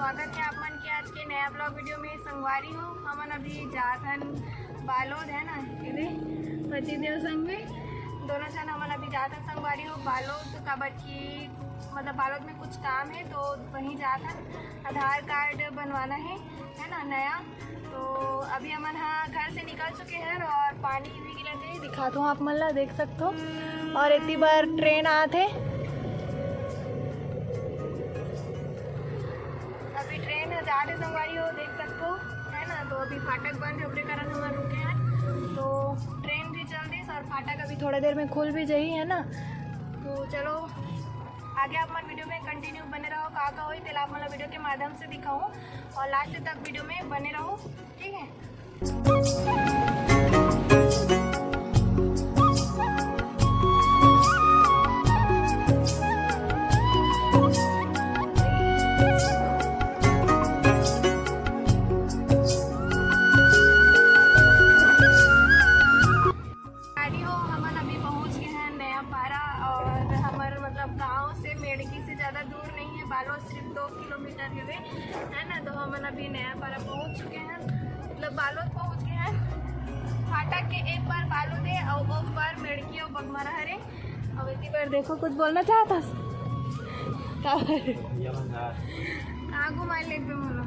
स्वागत है आप मन के आज के नया ब्लॉग वीडियो में। संगवारी हो हमन अभी जात हन बालोद है ना, इधे पतिदेव संग में दोनों जन हमन अभी जात हन संगवारी हो बालोद। काबर की मतलब बालोद में कुछ काम है तो वहीं जात हन। आधार कार्ड बनवाना है ना नया। तो अभी हमन हाँ घर से निकल चुके हैं और पानी भी गिरा थे, दिखाता हूँ आप मन ला, देख सकते हो। और इतनी बार ट्रेन आते अभी ट्रेन जा रहे संगवारी हो, देख सकते हो है ना। तो अभी फाटक बंद है, कारण हम रुके हैं। तो ट्रेन भी चल रही और फाटक अभी थोड़ा देर में खुल भी जाई है ना। तो चलो आगे आप मन वीडियो में कंटिन्यू बने रहो। का हो तेल आप मतलब वीडियो के माध्यम से दिखाऊँ और लास्ट तक वीडियो में बने रहो, ठीक है। गाँव से मेड़की से ज़्यादा दूर नहीं है, बालोद सिर्फ 2 किलोमीटर है ना। तो हम अभी नया पारा पहुँच चुके हैं, मतलब बालोद पहुँच गए हैं। फाटक के एक बार बालोद है और एक बार मेड़की और बगमारा हरे। अब इतनी बार देखो कुछ बोलना चाहता कहाँ घुमा ले बोलो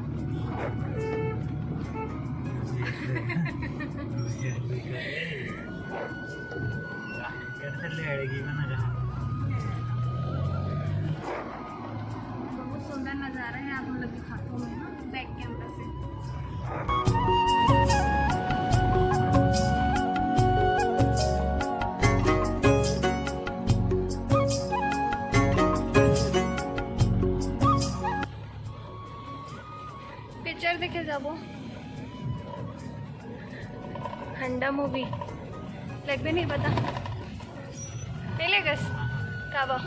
सुंदर नज़ारा है, आप मतलब दिखाता हूँ मैं ना बैक कैमरा से। पिक्चर देखे जाबो हंडा मूवी लग भी नहीं पता लेगस काबा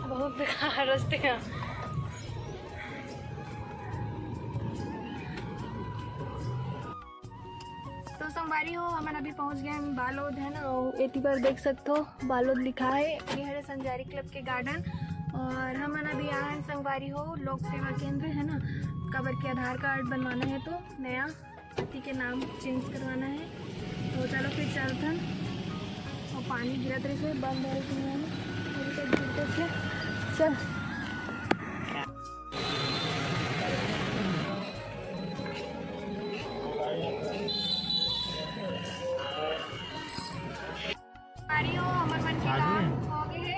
बहुत बेकार रास्ते हैं। तो संगवारी हो हम अभी पहुंच गए हैं बालोद है ना। और एती पर देख सकते हो बालोद लिखा है, ये है संजारी क्लब के गार्डन। और हम अभी आए हैं संगवारी हो लोक सेवा केंद्र है ना। काबर के आधार कार्ड बनवाना है तो नया पति के नाम चेंज करवाना है। तो चलो फिर चलते हैं। और पानी गिरत रही से बंद है चल हमारे मन की हो गई है।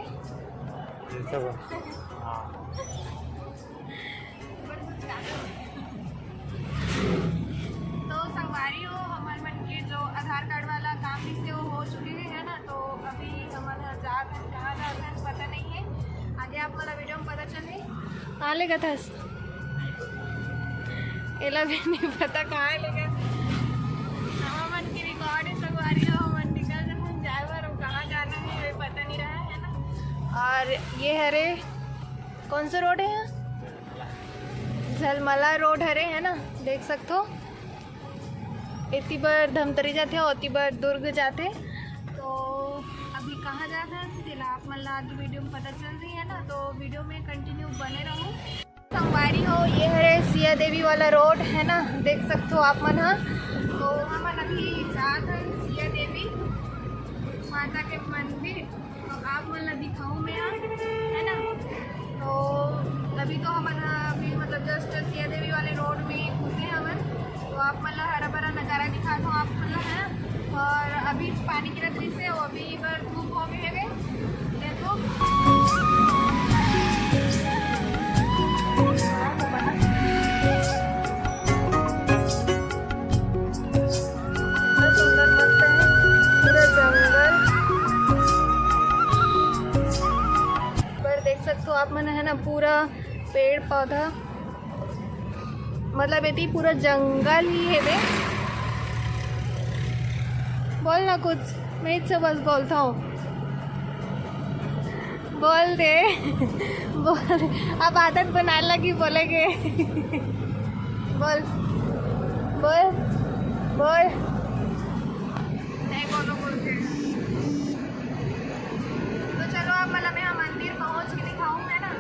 तो संगवारी हो हमारे मन के जो आधार कार्ड वाला काम जिससे वो हो चुके है ना। तो अभी हमारा जात है कहाँ जाते हैं पता नहीं है, आगे आप वाला वीडियो में पता चले। कहाँ लेगा था ये लगे नहीं पता कहाँ लेगा। हमारे मन की रिकॉर्ड है संगवारी हो मन निकल जाए ड्राइवर और कहाँ जाना है ये पता नहीं रहा है ना। और ये हरे कौन सा रोड है, झलमला रोड हरे है ना, देख सकते हो। इतनी बार धमतरी जाते हो, उतनी बार दुर्ग जाते। तो अभी कहाँ जाते हैं जिला आप मन आगे वीडियो में पता चल रही है ना। तो वीडियो में कंटिन्यू बने रहो। संगवारी हो ये है सिया देवी वाला रोड है ना, देख सकते हो आप मन। हाँ तो हम अभी जाते हैं सिया देवी माता के मंदिर। तो आप मन दिखाऊँ मैं है ना। तो अभी तो हम अभी मतलब जस्ट सिया देवी वाले रोड में घुसे हैं हम। तो आप मतलब हरा भरा नज़ारा दिखाता हूँ आप मतलब है। और अभी पानी की रही से वो अभी बार धूप हो गए है देखो। सुंदर मस्त है पूरा जंगल पर देख सकते हो आप मन है ना। पूरा पेड़ पौधा मतलब ये पूरा जंगल ही है वे। बोल ना कुछ, मैं इससे बस बोलता हूँ, बोल दे बोल। अब आदत बनाने लगी बोलेगे बोल बोल बोल नहीं बोलो बोलते। तो चलो अब मतलब यहाँ मंदिर पहुँच के दिखाऊँ है ना।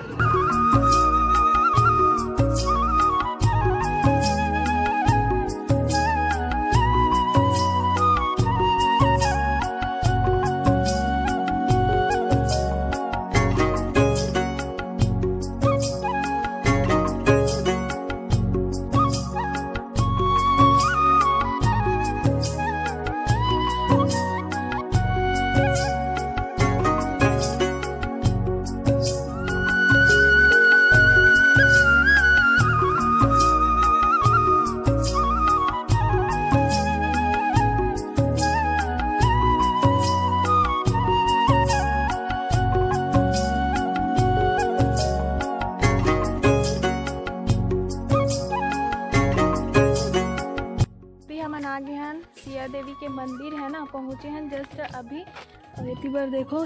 देवी के मंदिर है ना पहुँचे हैं जस्ट अभी। और इतनी बार देखो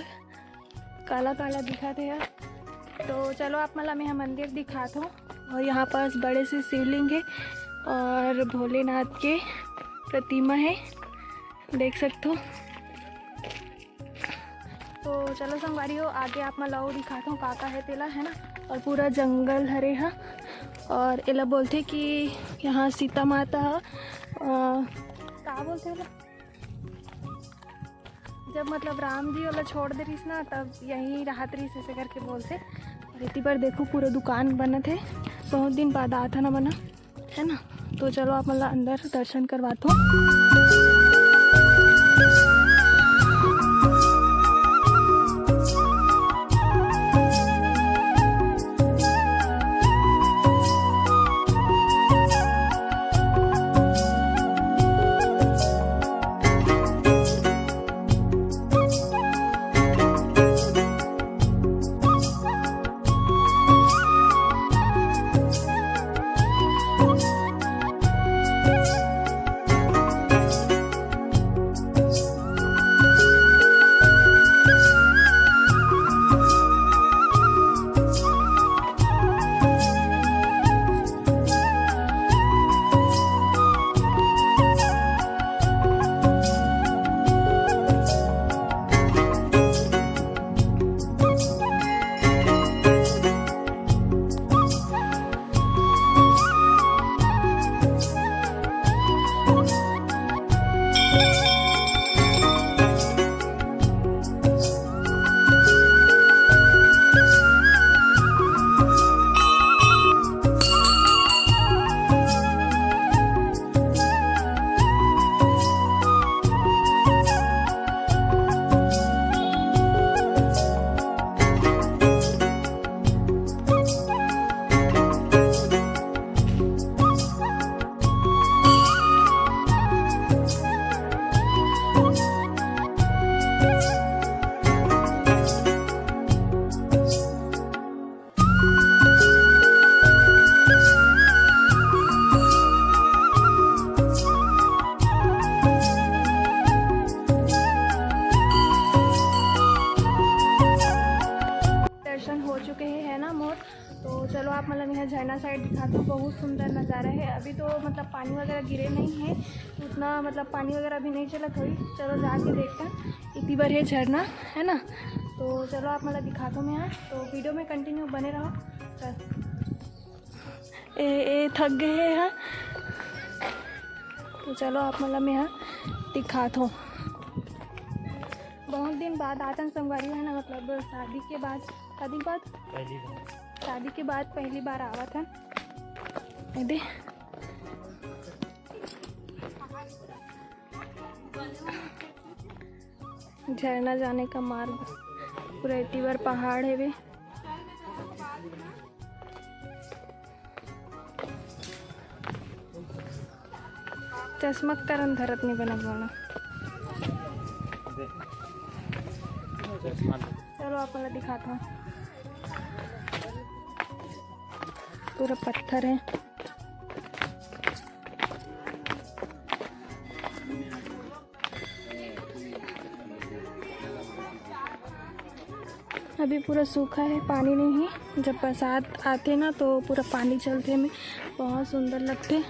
काला काला दिखा थे यार। तो चलो आप मतलब मैं यहाँ मंदिर दिखाता हूँ। और यहाँ पास बड़े से शिवलिंग है और भोलेनाथ के प्रतिमा है, देख सकते हो। तो चलो संगवारियों आगे आप मतलब दिखाता हूँ काका है तेला है ना। और पूरा जंगल हरे हा। और एला बोलते कि यहाँ सीता माता का बोलते हैं जब मतलब राम जी वाला छोड़ दे रही ना तब यहीं राहत रही से करके बोलते। और इतनी बार देखो पूरा दुकान बना थे, बहुत दिन बाद आता ना बना है ना। तो चलो आप मतलब अंदर दर्शन करवाता हूँ। तो चलो आप मतलब यहाँ झरना साइड दिखाते हो, बहुत सुंदर नज़ारा है। अभी तो मतलब पानी वगैरह गिरे नहीं है, उतना मतलब पानी वगैरह अभी नहीं चला थोड़ी। चलो जाके देखते हैं। इतनी बार है झरना है ना। तो चलो आप मतलब दिखाता हूँ मैं यहाँ। तो वीडियो में कंटिन्यू बने रहो। चल ए थक गए हैं यहाँ। तो चलो आप मतलब मैं यहाँ दिखाता हूँ। बहुत दिन बाद आता है संगवारी है ना, मतलब शादी के बाद पहली बार आवा था। दे झरना जाने का मार्ग पूरा इतनी बार पहाड़ है वे। चश्मक करन धरत नहीं बना बोला। चलो आप वाला दिखाता हूँ। पूरा पत्थर है। अभी पूरा सूखा है, पानी नहीं है। जब बरसात आते ना तो पूरा पानी चलते में बहुत सुंदर लगते।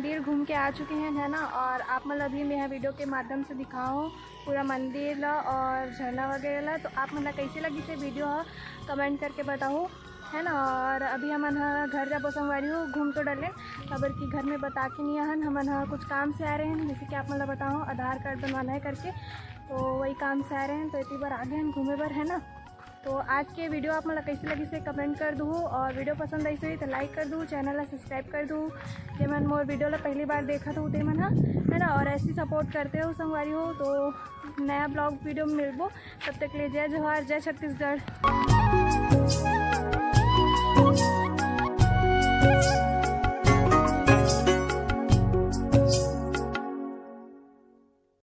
मंदिर घूम के आ चुके हैं, है ना। और आप मतलब अभी मैं वीडियो के माध्यम से दिखाऊँ पूरा मंदिर ला और झरना वगैरह ला। तो आप मतलब कैसे लगी से वीडियो कमेंट करके बताओ, है ना। और अभी हमन घर जाबो संगवारी हो, घूम तो डले खबर कि घर में बता के नहीं आहन, हमन कुछ काम से आ रहे हैं। जैसे कि आप मतलब बताओ आधार कार्ड बनवाना है करके, तो वही काम से आ रहे हैं। तो इतनी बार आगे हम घूमे बर, है ना। तो आज के वीडियो आप मतलब कैसे लगी से कमेंट कर दूँ, और वीडियो पसंद आई हुई तो लाइक कर दूँ, चैनल ला सब्सक्राइब कर दूँ। जे मन मोर वीडियो ला पहली बार देखा तो ते मन है ना। और ऐसी सपोर्ट करते हो संगवारी हो, तो नया ब्लॉग वीडियो में मिलबो। तब तक ले जय जोहार, जय छत्तीसगढ़।